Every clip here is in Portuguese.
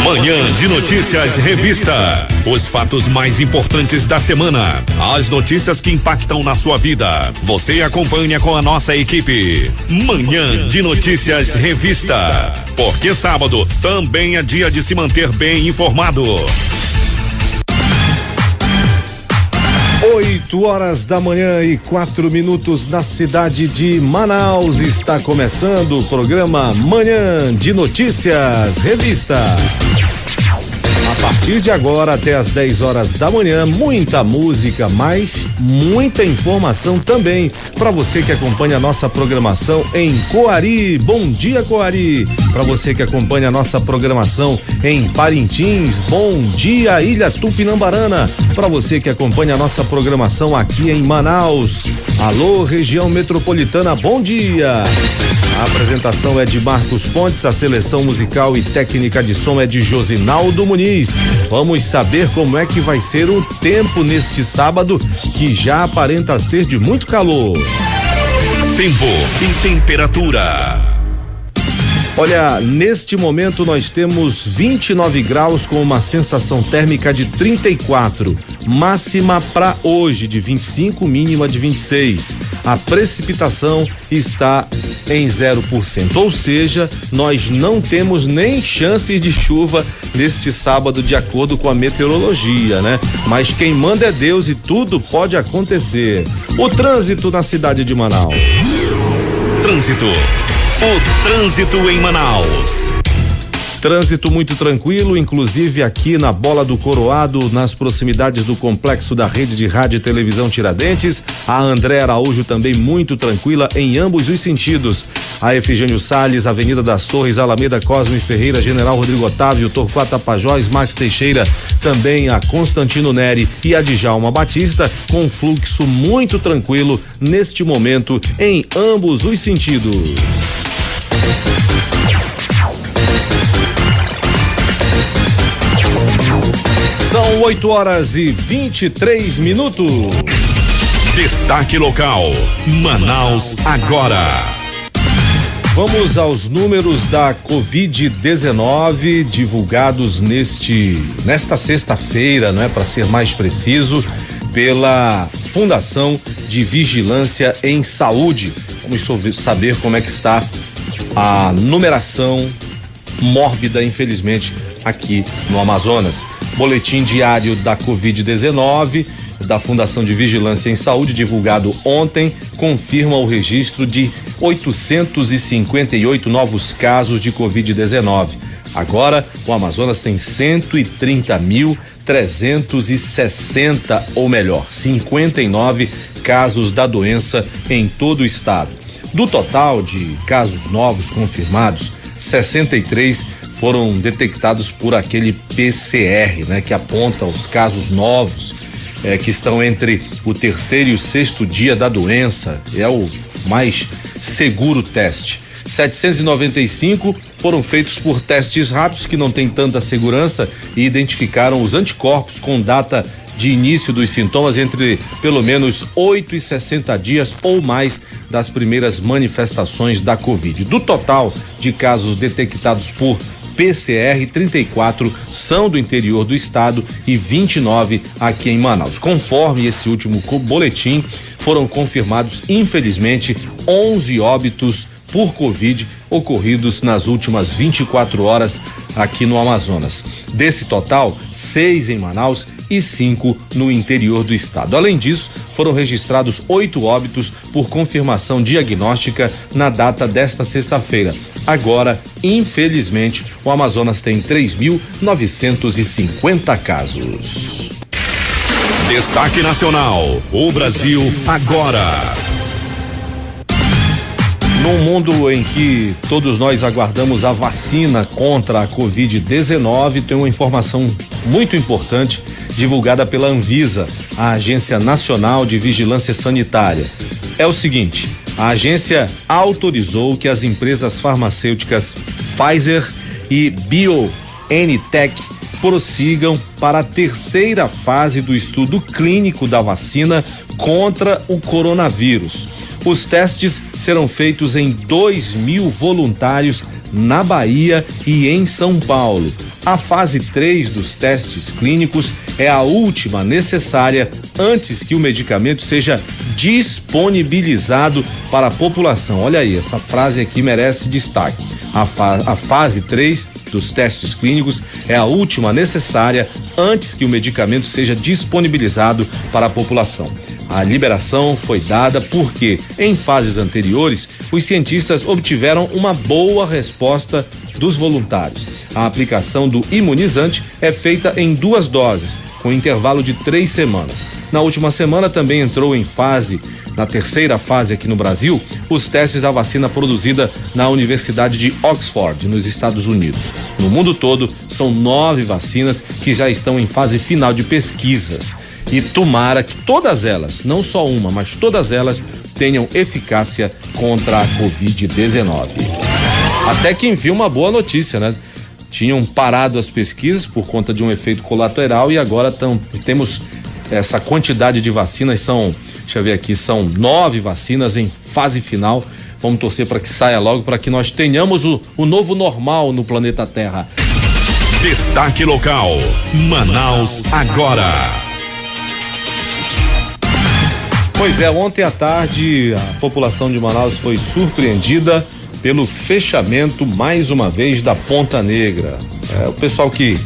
Manhã de Notícias Revista. Os fatos mais importantes da semana. As notícias que impactam na sua vida. Você acompanha com a nossa equipe. Manhã de Notícias Revista. Porque sábado também é dia de se manter bem informado. 8h04 na cidade de Manaus. Está começando o programa Manhã de Notícias Revista. A partir de agora até as 10 horas da manhã, muita música, mas muita informação também para você que acompanha a nossa programação em Coari. Bom dia, Coari. Para você que acompanha a nossa programação em Parintins, bom dia, Ilha Tupinambarana. Para você que acompanha a nossa programação aqui em Manaus, alô, região metropolitana, bom dia. A apresentação é de Marcos Pontes, a seleção musical e técnica de som é de Josinaldo Muniz. Vamos saber como é que vai ser o tempo neste sábado, que já aparenta ser de muito calor. Tempo e temperatura. Olha, neste momento nós temos 29 graus com uma sensação térmica de 34, máxima para hoje de 25, mínima de 26. A precipitação está em 0%, ou seja, nós não temos nem chances de chuva neste sábado, de acordo com a meteorologia, né? Mas quem manda é Deus e tudo pode acontecer. O trânsito na cidade de Manaus. Trânsito. O trânsito em Manaus. Trânsito muito tranquilo, inclusive aqui na Bola do Coroado, nas proximidades do complexo da rede de rádio e televisão Tiradentes. A André Araújo também muito tranquila em ambos os sentidos. A Efigênio Salles, Avenida das Torres, Alameda Cosme Ferreira, General Rodrigo Otávio, Torquato Tapajós, Max Teixeira, também a Constantino Neri e a Djalma Batista, com fluxo muito tranquilo neste momento em ambos os sentidos. São 8h23. Destaque local. Manaus agora. Vamos aos números da Covid-19 divulgados nesta sexta-feira, não é, para ser mais preciso, pela Fundação de Vigilância em Saúde. Vamos saber como é que está a numeração mórbida, infelizmente, aqui no Amazonas. Boletim diário da Covid-19 da Fundação de Vigilância em Saúde, divulgado ontem, confirma o registro de 858 novos casos de Covid-19. Agora, o Amazonas tem 130.360, ou melhor, 59 casos da doença em todo o estado. Do total de casos novos confirmados, 63 foram detectados por aquele PCR, né, que aponta os casos novos, que estão entre o 3º e o 6º dia da doença. É o mais seguro teste. 795 foram feitos por testes rápidos que não têm tanta segurança e identificaram os anticorpos com data de início dos sintomas entre pelo menos 8 e 60 dias ou mais das primeiras manifestações da Covid. Do total de casos detectados por PCR, 34 são do interior do estado e 29 aqui em Manaus. Conforme esse último boletim, foram confirmados, infelizmente, 11 óbitos por Covid ocorridos nas últimas 24 horas aqui no Amazonas. Desse total, 6 em Manaus e 5 no interior do estado. Além disso, foram registrados 8 óbitos por confirmação diagnóstica na data desta sexta-feira. Agora, infelizmente, o Amazonas tem 3.950 casos. Destaque nacional. O Brasil agora. Num mundo em que todos nós aguardamos a vacina contra a Covid-19, tem uma informação muito importante divulgada pela Anvisa, a Agência Nacional de Vigilância Sanitária. É o seguinte: a agência autorizou que as empresas farmacêuticas Pfizer e BioNTech prossigam para a 3ª fase do estudo clínico da vacina contra o coronavírus. Os testes serão feitos em 2.000 voluntários na Bahia e em São Paulo. A fase 3 dos testes clínicos é a última necessária antes que o medicamento seja disponibilizado para a população. Olha aí, essa frase aqui merece destaque. A fase 3 dos testes clínicos é a última necessária antes que o medicamento seja disponibilizado para a população. A liberação foi dada porque, em fases anteriores, os cientistas obtiveram uma boa resposta dos voluntários. A aplicação do imunizante é feita em 2 doses, com intervalo de 3 semanas. Na última semana também entrou na terceira fase aqui no Brasil, os testes da vacina produzida na Universidade de Oxford, nos Estados Unidos. No mundo todo, são 9 vacinas que já estão em fase final de pesquisas. E tomara que todas elas, não só uma, mas todas elas, tenham eficácia contra a Covid-19. Até que enfim, uma boa notícia, né? Tinham parado as pesquisas por conta de um efeito colateral e agora temos essa quantidade de vacinas, deixa eu ver aqui, são 9 vacinas em fase final. Vamos torcer para que saia logo, para que nós tenhamos o novo normal no planeta Terra. Destaque local, Manaus agora. Pois é, ontem à tarde a população de Manaus foi surpreendida pelo fechamento mais uma vez da Ponta Negra. O pessoal que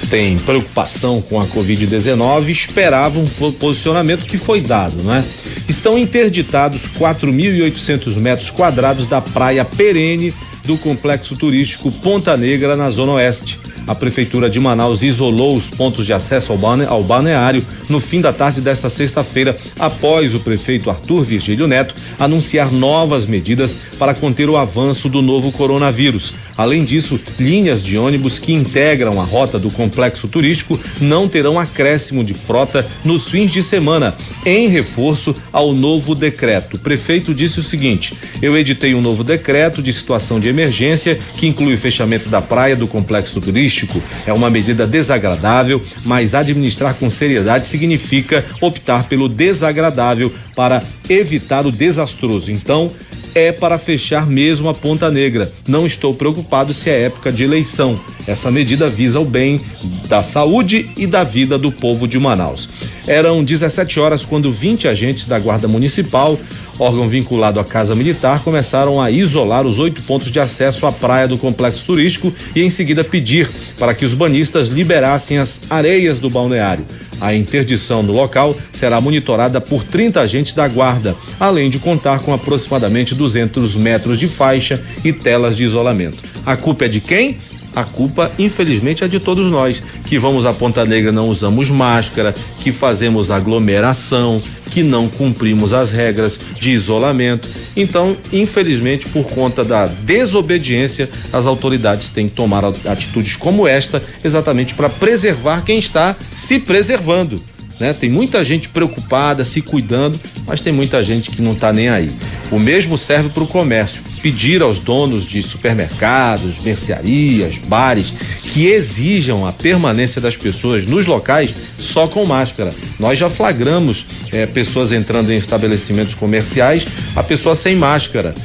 tem preocupação com a Covid-19 esperava um posicionamento que foi dado, não é? Estão interditados 4.800 metros quadrados da praia perene do complexo turístico Ponta Negra, na Zona Oeste. A Prefeitura de Manaus isolou os pontos de acesso ao balneário no fim da tarde desta sexta-feira, após o prefeito Arthur Virgílio Neto anunciar novas medidas para conter o avanço do novo coronavírus. Além disso, linhas de ônibus que integram a rota do complexo turístico não terão acréscimo de frota nos fins de semana, em reforço ao novo decreto. O prefeito disse o seguinte: eu editei um novo decreto de situação de emergência que inclui o fechamento da praia do complexo turístico. É uma medida desagradável, mas administrar com seriedade significa optar pelo desagradável para evitar o desastroso. Então, é para fechar mesmo a Ponta Negra. Não estou preocupado se é época de eleição. Essa medida visa o bem da saúde e da vida do povo de Manaus. Eram 17 horas quando 20 agentes da Guarda Municipal, órgão vinculado à Casa Militar, começaram a isolar os 8 pontos de acesso à praia do complexo turístico e em seguida pedir para que os banhistas liberassem as areias do balneário. A interdição do local será monitorada por 30 agentes da guarda, além de contar com aproximadamente 200 metros de faixa e telas de isolamento. A culpa é de quem? A culpa, infelizmente, é de todos nós, que vamos à Ponta Negra, não usamos máscara, que fazemos aglomeração, que não cumprimos as regras de isolamento. Então, infelizmente, por conta da desobediência, as autoridades têm que tomar atitudes como esta, exatamente para preservar quem está se preservando, né? Tem muita gente preocupada, se cuidando, mas tem muita gente que não está nem aí. O mesmo serve para o comércio. Pedir aos donos de supermercados, mercearias, bares, que exijam a permanência das pessoas nos locais só com máscara. Nós já flagramos pessoas entrando em estabelecimentos comerciais, a pessoa sem máscara,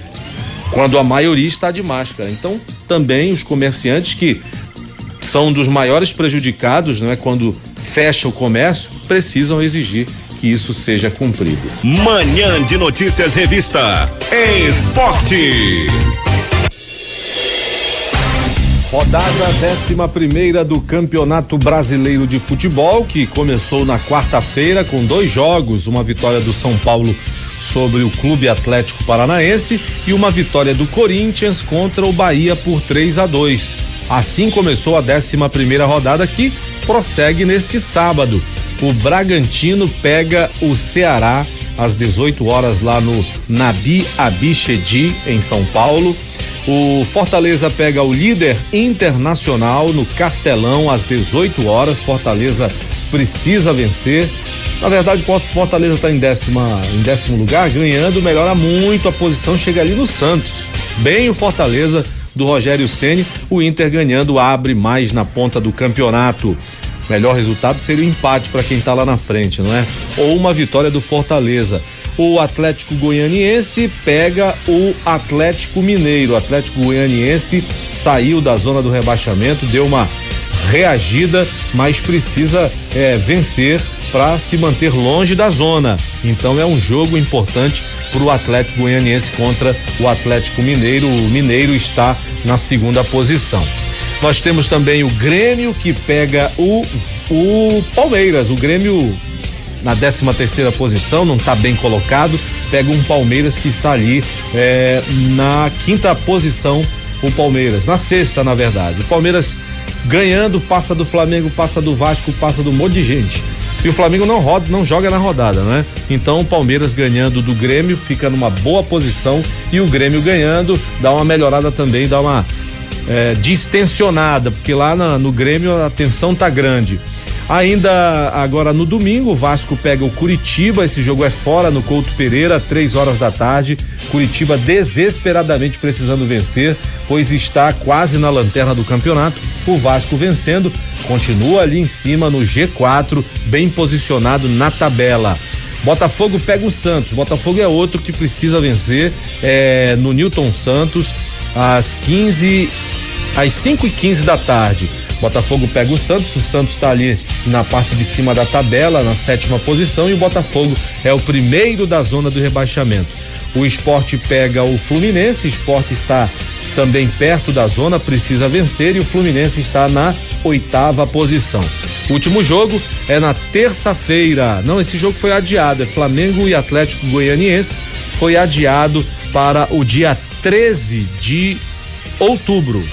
quando a maioria está de máscara. Então, também os comerciantes, que são dos maiores prejudicados, não é, quando fecha o comércio, precisam exigir que isso seja cumprido. Manhã de Notícias Revista Esporte. Rodada 11ª do Campeonato Brasileiro de Futebol, que começou na quarta-feira com 2 jogos, uma vitória do São Paulo sobre o Clube Atlético Paranaense e uma vitória do Corinthians contra o Bahia por 3-2. Assim começou a 11ª rodada, que prossegue neste sábado. O Bragantino pega o Ceará às 18 horas lá no Nabi Abichedi, em São Paulo. O Fortaleza pega o líder Internacional no Castelão às 18 horas. Fortaleza precisa vencer. Na verdade, o Fortaleza está em décimo lugar, ganhando, melhora muito a posição, chega ali no Santos. Bem o Fortaleza do Rogério Ceni. O Inter ganhando abre mais na ponta do campeonato. Melhor resultado seria o empate para quem está lá na frente, não é? Ou uma vitória do Fortaleza. o Atlético Goianiense pega o Atlético Mineiro. O Atlético Goianiense saiu da zona do rebaixamento, deu uma reagida, mas precisa vencer para se manter longe da zona. Então é um jogo importante para o Atlético Goianiense contra o Atlético Mineiro. O Mineiro está na segunda posição. Nós temos também o Grêmio que pega o Palmeiras. O Grêmio na 13ª posição, não está bem colocado, pega um Palmeiras que está ali na 5ª posição, o Palmeiras, na 6ª na verdade. O Palmeiras ganhando, passa do Flamengo, passa do Vasco, passa do monte de gente. E o Flamengo não joga na rodada, né? Então o Palmeiras ganhando do Grêmio fica numa boa posição e o Grêmio ganhando dá uma melhorada também, dá uma distensionada, porque lá no Grêmio a tensão tá grande. Ainda agora no domingo, o Vasco pega o Curitiba, esse jogo é fora no Couto Pereira, 3h da tarde. Curitiba desesperadamente precisando vencer, pois está quase na lanterna do campeonato. O Vasco vencendo, continua ali em cima no G4, bem posicionado na tabela. Botafogo pega o Santos. Botafogo é outro que precisa vencer, no Newton Santos, às 5h15 da tarde. Botafogo pega o Santos está ali na parte de cima da tabela, na 7ª posição, e o Botafogo é o primeiro da zona do rebaixamento. O Sport pega o Fluminense, o Sport está também perto da zona, precisa vencer, e o Fluminense está na 8ª posição. O último jogo é na terça-feira. Não, esse jogo foi adiado, é Flamengo e Atlético Goianiense, foi adiado para o dia 13 de outubro.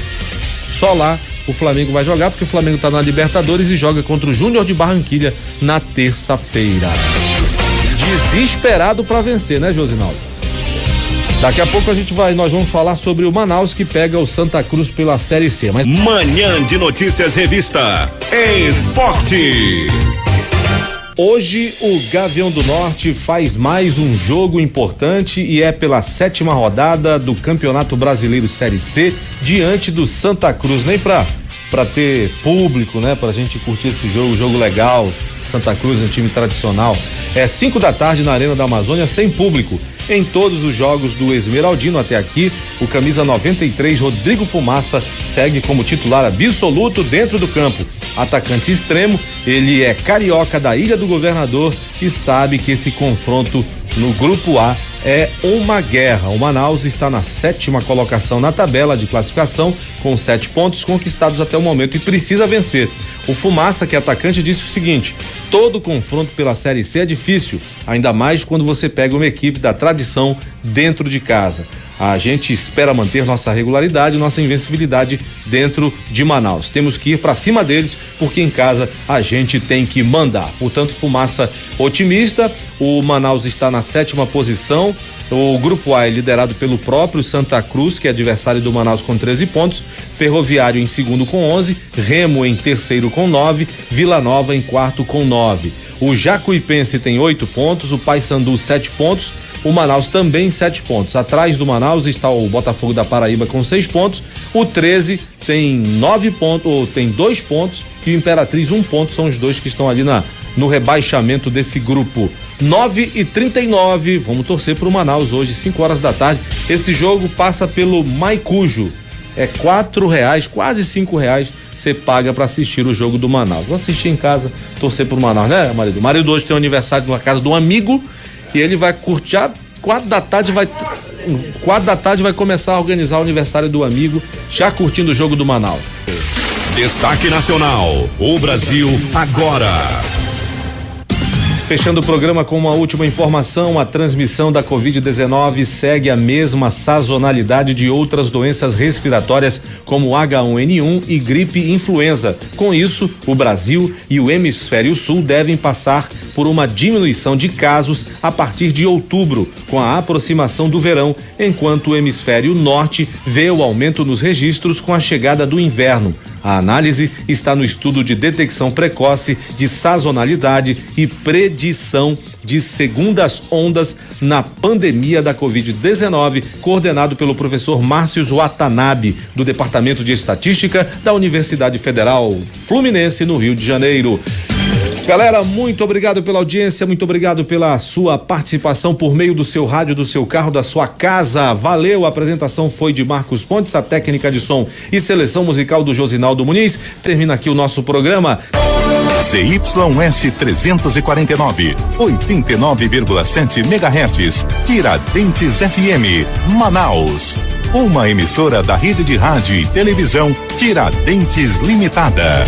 Só lá o Flamengo vai jogar, porque o Flamengo está na Libertadores e joga contra o Júnior de Barranquilha na terça-feira. Desesperado para vencer, né, Josinaldo? Daqui a pouco nós vamos falar sobre o Manaus que pega o Santa Cruz pela Série C. Mas... Manhã de Notícias Revista Esporte. Hoje o Gavião do Norte faz mais um jogo importante e é pela 7ª rodada do Campeonato Brasileiro Série C diante do Santa Cruz. Nem pra ter público, né? Pra gente curtir esse jogo legal. Santa Cruz é um time tradicional. É 5 da tarde na Arena da Amazônia, sem público. Em todos os jogos do Esmeraldino até aqui, o camisa 93, Rodrigo Fumaça, segue como titular absoluto dentro do campo. Atacante extremo, ele é carioca da Ilha do Governador e sabe que esse confronto no Grupo A é uma guerra. O Manaus está na 7ª colocação na tabela de classificação, com 7 pontos conquistados até o momento e precisa vencer. O Fumaça, que é atacante, disse o seguinte: todo confronto pela Série C é difícil, ainda mais quando você pega uma equipe da tradição dentro de casa. A gente espera manter nossa regularidade, nossa invencibilidade dentro de Manaus. Temos que ir para cima deles, porque em casa a gente tem que mandar. Portanto, Fumaça otimista. O Manaus está na 7ª posição. O Grupo A é liderado pelo próprio Santa Cruz, que é adversário do Manaus, com 13 pontos. Ferroviário em segundo com 11. Remo em terceiro com 9. Vila Nova em quarto com 9. O Jacuipense tem 8 pontos. O Paysandu 7 pontos. O Manaus também 7 pontos. Atrás do Manaus está o Botafogo da Paraíba com 6 pontos. O 13 tem 9 pontos, ou tem 2 pontos, e o Imperatriz 1 ponto. São os dois que estão ali no rebaixamento desse grupo. 9h39. Vamos torcer para o Manaus hoje, 5h da tarde. Esse jogo passa pelo Maicujo. É R$4, quase R$5 você paga para assistir o jogo do Manaus. Vou assistir em casa, torcer pro Manaus, né, marido? O marido hoje tem um aniversário na casa de um amigo e ele vai curtir. 4 da tarde vai começar a organizar o aniversário do amigo, já curtindo o jogo do Manaus. Destaque Nacional, o Brasil agora. Fechando o programa com uma última informação, a transmissão da Covid-19 segue a mesma sazonalidade de outras doenças respiratórias como H1N1 e gripe influenza. Com isso, o Brasil e o Hemisfério Sul devem passar por uma diminuição de casos a partir de outubro, com a aproximação do verão, enquanto o Hemisfério Norte vê o aumento nos registros com a chegada do inverno. A análise está no estudo de detecção precoce de sazonalidade e predição de segundas ondas na pandemia da Covid-19, coordenado pelo professor Márcio Watanabe, do Departamento de Estatística da Universidade Federal Fluminense, no Rio de Janeiro. Galera, muito obrigado pela audiência, muito obrigado pela sua participação por meio do seu rádio, do seu carro, da sua casa. Valeu, a apresentação foi de Marcos Pontes, a técnica de som e seleção musical do Josinaldo Muniz. Termina aqui o nosso programa. ZYS 349, 89,7 MHz, Tiradentes FM, Manaus. Uma emissora da rede de rádio e televisão Tiradentes Limitada.